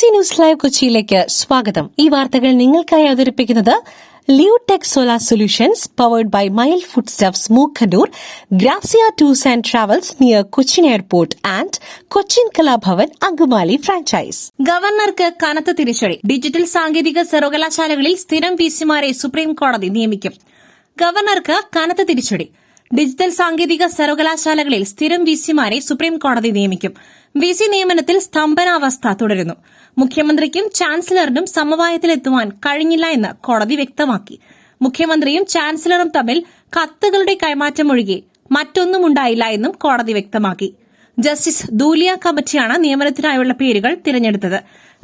BBC news live കൊച്ചിയിലേക്ക് സ്വാഗതം. ഈ വാർത്തകൾ നിങ്ങൾക്കായി അവതരിപ്പിക്കുന്നത് Leotech solar solutions powered by Mile foodstuffs Mookkannoor, Grazia tours and travels near Cochin airport and Cochin Kalabhavan Angamaly franchise. ഗവർണർക്ക് കനത്ത തിരിച്ചടി. ഡിജിറ്റൽ സാങ്കേതിക സർവകലാശാലകളിൽ സ്ഥിരം വിസിമാരെ സുപ്രീം കോടതി നിയമിക്കും. ഗവർണർക്ക് കനത്ത തിരിച്ചടി. ഡിജിറ്റൽ സാങ്കേതിക സർവകലാശാലകളിൽ സ്ഥിരം വിസിമാരെ സുപ്രീം കോടതി നിയമിക്കും. വിസി നിയമനത്തിൽ സ്തംഭനാവസ്ഥ തുടരുന്നു. മുഖ്യമന്ത്രിക്കും ചാൻസലറിനും സമവായത്തിലെത്തുവാൻ കഴിഞ്ഞില്ല എന്ന് കോടതി വ്യക്തമാക്കി. മുഖ്യമന്ത്രിയും ചാൻസലറും തമ്മിൽ കത്തുകളുടെ കൈമാറ്റമൊഴികെ മറ്റൊന്നുമുണ്ടായില്ല എന്നും കോടതി വ്യക്തമാക്കി. ജസ്റ്റിസ് ദൂലിയ കമ്മിറ്റിയാണ് നിയമനത്തിനായുള്ള പേരുകൾ തിരഞ്ഞെടുത്തത്.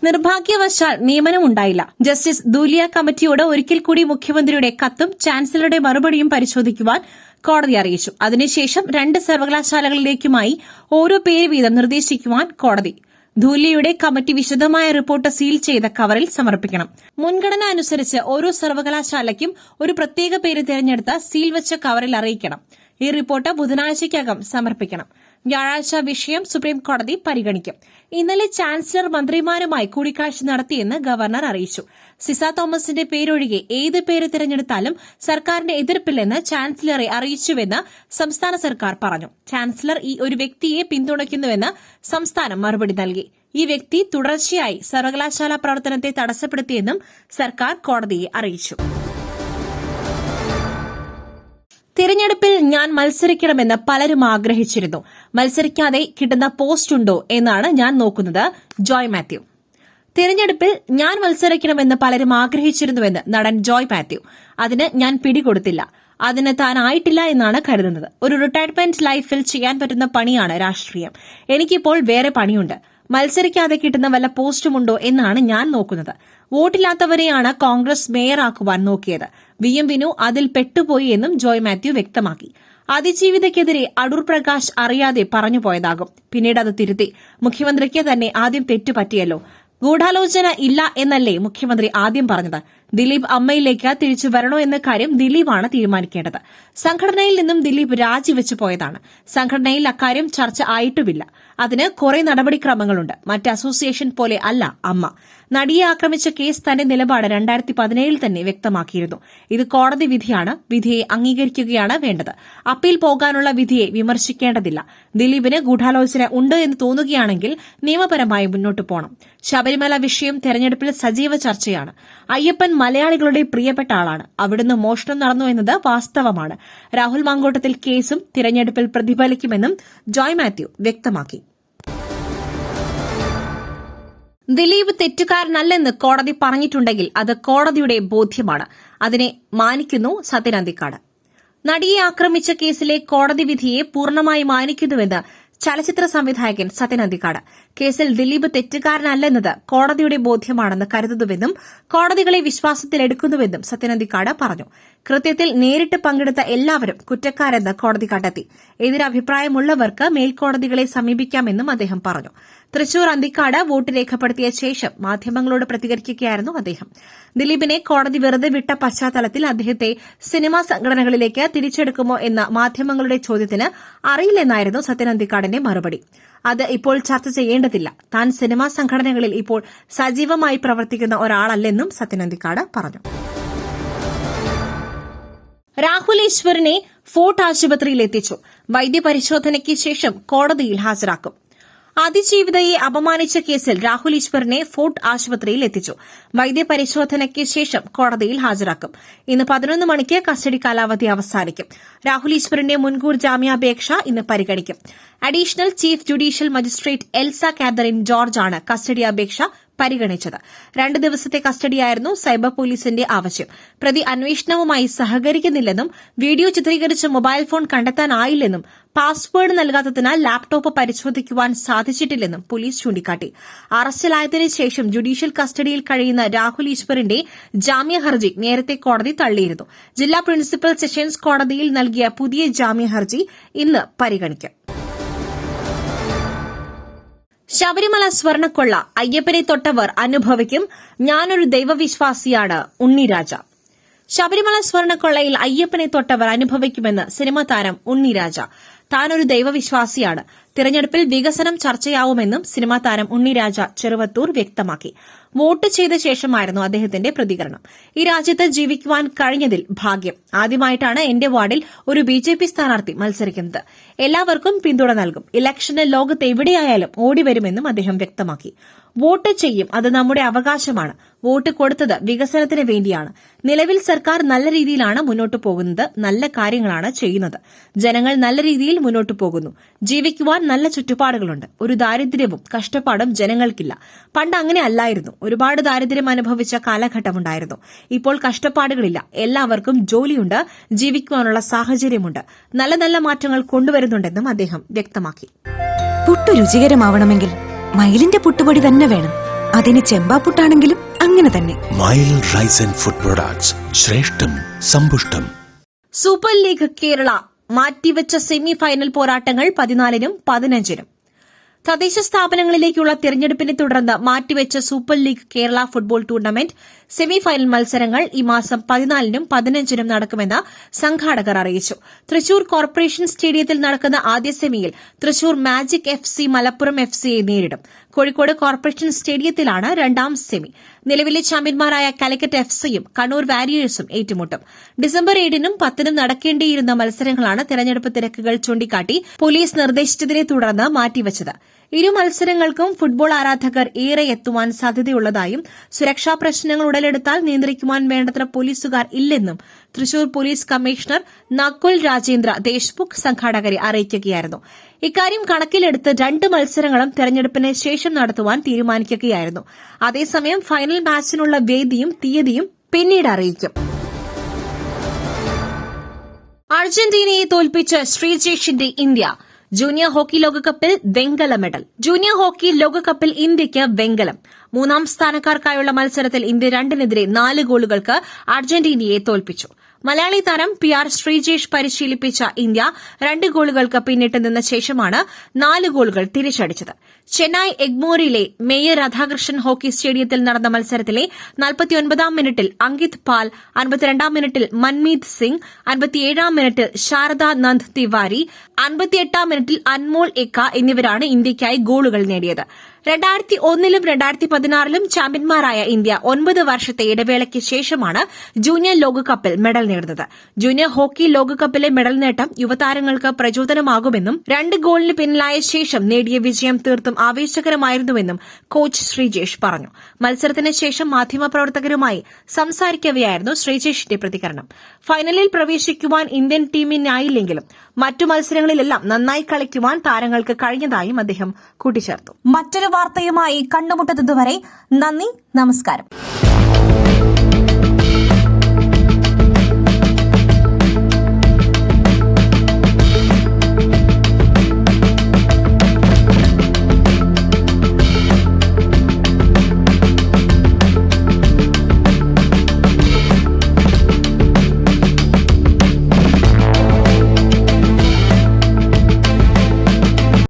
നിർഭാഗ്യവശാൽ നിയമനമുണ്ടായില്ല. ജസ്റ്റിസ് ദൂലിയ കമ്മിറ്റിയോട് ഒരിക്കൽ കൂടി മുഖ്യമന്ത്രിയുടെ കത്തും ചാൻസലറുടെ മറുപടിയും പരിശോധിക്കുവാൻ കോടതി അറിയിച്ചു. അതിനുശേഷം 2 സർവകലാശാലകളിലേക്കുമായി ഓരോ പേര് വീതം നിർദ്ദേശിക്കുവാൻ കോടതി. ധൂലിയയുടെ കമ്മിറ്റി വിശദമായ റിപ്പോർട്ട് സീൽ ചെയ്ത കവറിൽ സമർപ്പിക്കണം. മുൻഗണന അനുസരിച്ച് ഓരോ സർവകലാശാലയ്ക്കും ഒരു പ്രത്യേക പേര് തിരഞ്ഞെടുത്ത് സീൽ വെച്ച കവറിൽ അറിയിക്കണം. ഈ റിപ്പോർട്ട് ബുധനാഴ്ചയ്ക്കകം സമർപ്പിക്കണം. വ്യാഴാഴ്ച വിഷയം സുപ്രീം കോടതി പരിഗണിക്കും. ഇന്നലെ ചാൻസലർ മന്ത്രിമാരുമായി കൂടിക്കാഴ്ച നടത്തിയെന്ന് ഗവർണർ അറിയിച്ചു. സിസ തോമസിന്റെ പേരൊഴികെ ഏത് പേര് തിരഞ്ഞെടുത്താലും സർക്കാരിന്റെ എതിർപ്പില്ലെന്ന് ചാൻസലറെ അറിയിച്ചുവെന്ന് സംസ്ഥാന സർക്കാർ പറഞ്ഞു. ചാൻസലർ ഈ ഒരു വ്യക്തിയെ പിന്തുണയ്ക്കുന്നുവെന്ന് സംസ്ഥാനം മറുപടി നൽകി. ഈ വ്യക്തി തുടർച്ചയായി സർവകലാശാല പ്രവർത്തനത്തെ തടസ്സപ്പെടുത്തിയെന്നും സർക്കാർ കോടതിയെ അറിയിച്ചു. തിരഞ്ഞെടുപ്പിൽ ഞാൻ മത്സരിക്കണമെന്ന് പലരും ആഗ്രഹിച്ചിരുന്നു. മത്സരിക്കാതെ കിട്ടുന്ന പോസ്റ്റ് ഉണ്ടോ എന്നാണ് ഞാൻ നോക്കുന്നത്. ജോയ് മാത്യു. തിരഞ്ഞെടുപ്പിൽ ഞാൻ മത്സരിക്കണമെന്ന് പലരും ആഗ്രഹിച്ചിരുന്നുവെന്ന് നടൻ ജോയ് മാത്യു. അതിന് ഞാൻ പിടികൊടുത്തില്ല. അതിന് താനായിട്ടില്ല എന്നാണ് കരുതുന്നത്. ഒരു റിട്ടയർമെന്റ് ലൈഫിൽ ചെയ്യാൻ പറ്റുന്ന പണിയാണ് രാഷ്ട്രീയം. എനിക്കിപ്പോൾ വേറെ പണിയുണ്ട്. മത്സരിക്കാതെ കിട്ടുന്ന വല്ല പോസ്റ്റുമുണ്ടോ എന്നാണ് ഞാൻ നോക്കുന്നത്. വോട്ടില്ലാത്തവരെയാണ് കോൺഗ്രസ് മേയറാക്കുവാൻ നോക്കിയത്. VM വിനു അതിൽ പെട്ടുപോയി എന്നും ജോയ് മാത്യു വ്യക്തമാക്കി. അതിജീവിതയ്ക്കെതിരെ അടൂർ പ്രകാശ് അറിയാതെ പറഞ്ഞുപോയതാകും. പിന്നീട് അത് തിരുത്തി. മുഖ്യമന്ത്രിക്ക് തന്നെ ആദ്യം തെറ്റുപറ്റിയല്ലോ. ഗൂഢാലോചന ഇല്ല എന്നല്ലേ മുഖ്യമന്ത്രി ആദ്യം പറഞ്ഞത്. ദിലീപ് അമ്മയിലേക്ക് തിരിച്ചു വരണോ എന്ന കാര്യം ദിലീപാണ് തീരുമാനിക്കേണ്ടത്. സംഘടനയിൽ നിന്നും ദിലീപ് രാജിവെച്ചു പോയതാണ്. സംഘടനയിൽ അക്കാര്യം ചർച്ച ആയിട്ടുമില്ല. അതിന് കുറെ നടപടിക്രമങ്ങളുണ്ട്. മറ്റ് അസോസിയേഷൻ പോലെ അല്ല അമ്മ. നടിയെ ആക്രമിച്ച കേസ് തന്റെ നിലപാട് 2017 തന്നെ വ്യക്തമാക്കിയിരുന്നു. ഇത് കോടതി വിധിയാണ്. വിധിയെ അംഗീകരിക്കുകയാണ് വേണ്ടത്. അപ്പീൽ പോകാനുള്ള വിധിയെ വിമർശിക്കേണ്ടതില്ല. ദിലീപിന് ഗൂഢാലോചന ഉണ്ട് എന്ന് തോന്നുകയാണെങ്കിൽ നിയമപരമായി മുന്നോട്ട് പോകണം. ശബരിമല വിഷയം തെരഞ്ഞെടുപ്പിൽ സജീവ ചർച്ചയാണ്. അയ്യപ്പൻ മലയാളികളുടെ പ്രിയപ്പെട്ട ആളാണ്. അവിടുന്ന് മോഷണം നടന്നു എന്നത് വാസ്തവമാണ്. രാഹുൽ മാങ്കോട്ടത്തിൽ കേസും തിരഞ്ഞെടുപ്പിൽ പ്രതിഫലിക്കുമെന്നും ജോയ് മാത്യു വ്യക്തമാക്കി. ദിലീപ് തെറ്റുകാരനല്ലെന്ന് കോടതി പറഞ്ഞിട്ടുണ്ടെങ്കിൽ അത് കോടതിയുടെ ബോധ്യമാണ്. അതിനെ മാനിക്കുന്നു സത്യൻ അന്തിക്കാട്. നടിയെ ആക്രമിച്ച കേസിലെ കോടതി വിധിയെ പൂർണ്ണമായി മാനിക്കുന്നുവെന്ന് ചലച്ചിത്ര സംവിധായകൻ സത്യൻ അന്തിക്കാട്. കേസിൽ ദിലീപ് തെറ്റുകാരനല്ലെന്നത് കോടതിയുടെ ബോധ്യമാണെന്ന് കരുതുന്നുവെന്നും കോടതികളെ വിശ്വാസത്തിലെടുക്കുന്നുവെന്നും സത്യൻ അന്തിക്കാട് പറഞ്ഞു. കൃത്യത്തിൽ നേരിട്ട് പങ്കെടുത്ത എല്ലാവരും കുറ്റക്കാരെന്ന് കോടതി കണ്ടെത്തി. എതിരഭിപ്രായമുള്ളവർക്ക് മേൽക്കോടതികളെ സമീപിക്കാമെന്നും അദ്ദേഹം പറഞ്ഞു. തൃശൂർ അന്തിക്കാട് വോട്ട് രേഖപ്പെടുത്തിയ ശേഷം മാധ്യമങ്ങളോട് പ്രതികരിക്കുകയായിരുന്നു അദ്ദേഹം. ദിലീപിനെ കോടതി വെറുതെ വിട്ട പശ്ചാത്തലത്തിൽ അദ്ദേഹത്തെ സിനിമാ സംഘടനകളിലേക്ക് തിരിച്ചെടുക്കുമോ എന്ന മാധ്യമങ്ങളുടെ ചോദ്യത്തിന് അറിയില്ലെന്നായിരുന്നു സത്യൻ അന്തിക്കാടിന്റെ മറുപടി. അത് ഇപ്പോൾ ചർച്ച ചെയ്യേണ്ടതില്ല. താൻ സിനിമാ സംഘടനകളിൽ ഇപ്പോൾ സജീവമായി പ്രവർത്തിക്കുന്ന ഒരാളല്ലെന്നും സത്യൻ അന്തിക്കാട് പറഞ്ഞു. രാഹുൽ ഈശ്വറിനെ ഫോർട്ട് ആശുപത്രിയിൽ എത്തിച്ചു. വൈദ്യപരിശോധനയ്ക്ക് ശേഷം കോടതിയിൽ ഹാജരാക്കും. അതിജീവിതയെ അപമാനിച്ച കേസിൽ രാഹുൽ ഈശ്വറിനെ ഫോർട്ട് ആശുപത്രിയിൽ എത്തിച്ചു. വൈദ്യപരിശോധനയ്ക്ക് ശേഷം കോടതിയിൽ ഹാജരാക്കും. ഇന്ന് 11 മണിക്ക് കസ്റ്റഡി കാലാവധി അവസാനിക്കും. രാഹുൽ ഈശ്വറിന്റെ മുൻകൂർ ജാമ്യാപേക്ഷ ഇന്ന് പരിഗണിക്കും. Additional chief judicial magistrate Elsa Catherine ജോർജാണ് കസ്റ്റഡി അപേക്ഷ പരിഗണിച്ചത്. 2 ദിവസത്തെ കസ്റ്റഡിയായിരുന്നു സൈബർ പോലീസിന്റെ ആവശ്യം. പ്രതി അന്വേഷണവുമായി സഹകരിക്കുന്നില്ലെന്നും വീഡിയോ ചിത്രീകരിച്ച മൊബൈൽ ഫോൺ കണ്ടെത്താനായില്ലെന്നും പാസ്വേഡ് നൽകാത്തതിനാൽ ലാപ്ടോപ്പ് പരിശോധിക്കുവാൻ സാധിച്ചിട്ടില്ലെന്നും പോലീസ് ചൂണ്ടിക്കാട്ടി. അറസ്റ്റിലായതിനു ശേഷം ജുഡീഷ്യൽ കസ്റ്റഡിയിൽ കഴിയുന്ന രാഹുൽ ഈശ്വറിന്റെ ജാമ്യഹർജി നേരത്തെ കോടതി തള്ളിയിരുന്നു. ജില്ലാ പ്രിൻസിപ്പൽ സെഷൻസ് കോടതിയിൽ നൽകിയ പുതിയ ജാമ്യഹർജി ഇന്ന് പരിഗണിക്കും. ശബരിമല സ്വർണ്ണക്കൊള്ള അയ്യപ്പനെ തൊട്ടവർ അനുഭവിക്കും. ഞാനൊരു ദൈവവിശ്വാസിയാണ് ഉണ്ണിരാജ. ശബരിമല സ്വർണ്ണക്കൊള്ളയിൽ അയ്യപ്പനെ തൊട്ടവർ അനുഭവിക്കുമെന്ന് സിനിമാ താരം ഉണ്ണിരാജ. താനൊരു ദൈവവിശ്വാസിയാണ്. തിരഞ്ഞെടുപ്പിൽ വികസനം ചർച്ചയാവുമെന്നും സിനിമാ താരം ഉണ്ണിരാജ ചെറുവത്തൂർ വ്യക്തമാക്കി. വോട്ട് ചെയ്ത ശേഷമായിരുന്നു അദ്ദേഹത്തിന്റെ പ്രതികരണം. ഈ രാജ്യത്ത് ജീവിക്കുവാൻ കഴിഞ്ഞതിൽ ഭാഗ്യം. ആദ്യമായിട്ടാണ് എന്റെ വാർഡിൽ ഒരു BJP സ്ഥാനാർത്ഥി മത്സരിക്കുന്നത്. എല്ലാവർക്കും പിന്തുണ നൽകും. ഇലക്ഷന് ലോകത്ത് എവിടെയായാലും ഓടിവരുമെന്നും അദ്ദേഹം വ്യക്തമാക്കി. വോട്ട് ചെയ്യും, അത് നമ്മുടെ അവകാശമാണ്. വോട്ട് കൊടുത്തത് വികസനത്തിന് വേണ്ടിയാണ്. നിലവിൽ സർക്കാർ നല്ല രീതിയിലാണ് മുന്നോട്ടു പോകുന്നത്. നല്ല കാര്യങ്ങളാണ് ചെയ്യുന്നത്. ജനങ്ങൾ നല്ല രീതിയിൽ മുന്നോട്ടു പോകുന്നു. ജീവിക്കുവാൻ നല്ല ചുറ്റുപാടുകളുണ്ട്. ഒരു ദാരിദ്ര്യവും കഷ്ടപ്പാടും ജനങ്ങൾക്കില്ല. പണ്ട് അങ്ങനെ അല്ലായിരുന്നു. ഒരുപാട് ദാരിദ്ര്യം അനുഭവിച്ച കാലഘട്ടമുണ്ടായിരുന്നു. ഇപ്പോൾ കഷ്ടപ്പാടുകളില്ല. എല്ലാവർക്കും ജോലിയുണ്ട്, ജീവിക്കുവാനുള്ള സാഹചര്യമുണ്ട്. നല്ല നല്ല മാറ്റങ്ങൾ കൊണ്ടുവരുന്നുണ്ടെന്നും അദ്ദേഹം വ്യക്തമാക്കി. പുട്ടു രുചികരമാവണമെങ്കിൽ മയിലിന്റെ പുട്ടുപൊടി തന്നെ വേണം. അതിന് ചെമ്പാപ്പുട്ടാണെങ്കിലും അങ്ങനെ തന്നെ. മയിൽ റൈസ് ആൻഡ് ഫുഡ് പ്രൊഡക്ട്സ്, ശ്രേഷ്ഠം സമ്പുഷ്ടം. സൂപ്പർ ലീഗ് കേരള മാറ്റിവെച്ച സെമി ഫൈനൽ പോരാട്ടങ്ങൾ 14-നും 15-നും. തദ്ദേശ സ്ഥാപനങ്ങളിലേക്കുള്ള തിരഞ്ഞെടുപ്പിനെ തുടർന്ന് മാറ്റിവെച്ച super league Kerala football tournament semi final മത്സരങ്ങൾ ഈ മാസം 14-നും 15-നും നടക്കുമെന്ന് സംഘാടകർ അറിയിച്ചു. തൃശൂർ കോർപ്പറേഷൻ സ്റ്റേഡിയത്തിൽ നടക്കുന്ന ആദ്യ സെമിയിൽ തൃശൂർ മാജിക് FC മലപ്പുറം FCയെ നേരിടും. കോഴിക്കോട് കോർപ്പറേഷൻ സ്റ്റേഡിയത്തിലാണ് രണ്ടാം സെമി. നിലവിലെ ചാമ്പ്യന്മാരായ കാലിക്കറ്റ് FCയും കണ്ണൂർ വാരിയേഴ്സും ഏറ്റുമുട്ടും. ഡിസംബർ 7-നും 10-നും നടക്കേണ്ടിയിരുന്ന മത്സരങ്ങളാണ് തെരഞ്ഞെടുപ്പ് തിരക്കുകൾ ചൂണ്ടിക്കാട്ടി പോലീസ് നിർദ്ദേശിച്ചതിനെ തുടർന്ന് മാറ്റിവച്ചത്. ഇരു മത്സരങ്ങൾക്കും ഫുട്ബോൾ ആരാധകർ ഏറെ എത്തുവാൻ സാധ്യതയുള്ളതായും സുരക്ഷാ പ്രശ്നങ്ങൾ ഉടലെടുത്താൽ നിയന്ത്രിക്കുവാൻ വേണ്ടത്ര പോലീസുകാർ ഇല്ലെന്നും തൃശൂർ പോലീസ് കമ്മീഷണർ നകുൽ രാജേന്ദ്ര ദേശ്മുഖ് സംഘാടകരെ അറിയിക്കുകയായിരുന്നു. ഇക്കാര്യം കണക്കിലെടുത്ത് 2 മത്സരങ്ങളും തെരഞ്ഞെടുപ്പിന് ശേഷം നടത്തുവാൻ തീരുമാനിക്കുകയായിരുന്നു. അതേസമയം ഫൈനൽ മാച്ചിനുള്ള വേദിയും തീയതിയും പിന്നീട് അറിയിക്കും. അർജന്റീനയെ തോൽപ്പിച്ച് ശ്രീജേഷിന്റെ ഇന്ത്യ. ജൂനിയർ ഹോക്കി ലോകകപ്പിൽ വെങ്കല മെഡൽ. ജൂനിയർ ഹോക്കി ലോകകപ്പിൽ ഇന്ത്യയ്ക്ക് വെങ്കലം. 3ാം സ്ഥാനക്കാർക്കായുള്ള മത്സരത്തിൽ ഇന്ത്യ 2-നെതിരെ 4 ഗോളുകൾക്ക് അർജന്റീനയെ തോൽപ്പിച്ചു. മലയാളി താരം PR ശ്രീജേഷ് പരിശീലിപ്പിച്ച ഇന്ത്യ 2 ഗോളുകൾക്ക് പിന്നിട്ട് നിന്ന ശേഷമാണ് 4 ഗോളുകൾ തിരിച്ചടിച്ചത്. ചെന്നൈ എഗ്മോറിലെ മേയർ രാധാകൃഷ്ണൻ ഹോക്കി സ്റ്റേഡിയത്തിൽ നടന്ന മത്സരത്തിലെ 49-ാം മിനിറ്റിൽ അങ്കിത് പാൽ, 52-ാം മിനിറ്റിൽ മൻമീത് സിംഗ്, 57-ാം മിനിറ്റിൽ ശാരദ നന്ദ് തിവാരി, 58-ാം മിനിറ്റിൽ അൻമോൾ എക്ക എന്നിവരാണ് ഇന്ത്യയ്ക്കായി ഗോളുകൾ നേടിയത്. 2001-ലും 2016-ലും ചാമ്പ്യന്മാരായ ഇന്ത്യ 9 വർഷത്തെ ഇടവേളയ്ക്ക് ശേഷമാണ് ജൂനിയർ ലോകകപ്പിൽ മെഡൽ നേടുന്നത്. ജൂനിയർ ഹോക്കി ലോകകപ്പിലെ മെഡൽ നേട്ടം യുവതാരങ്ങൾക്ക് പ്രചോദനമാകുമെന്നും 2 ഗോളിന് പിന്നിലായ ശേഷം നേടിയ വിജയം തീർത്തും ആവേശകരമായിരുന്നുവെന്നും കോച്ച് ശ്രീജേഷ് പറഞ്ഞു. മത്സരത്തിന് ശേഷം മാധ്യമപ്രവർത്തകരുമായി സംസാരിക്കവെയായിരുന്നു ശ്രീജേഷിന്റെ പ്രതികരണം. ഫൈനലിൽ പ്രവേശിക്കുവാൻ ഇന്ത്യൻ ടീമിനായില്ലെങ്കിലും മറ്റു മത്സരങ്ങളിലെല്ലാം നന്നായി കളിക്കുവാൻ താരങ്ങൾക്ക് കഴിഞ്ഞതായും അദ്ദേഹം കൂട്ടിച്ചേർത്തു. മറ്റൊരു വാർത്തയുമായി കണ്ടുമുട്ടുന്നതുവരെ നന്ദി, നമസ്കാരം.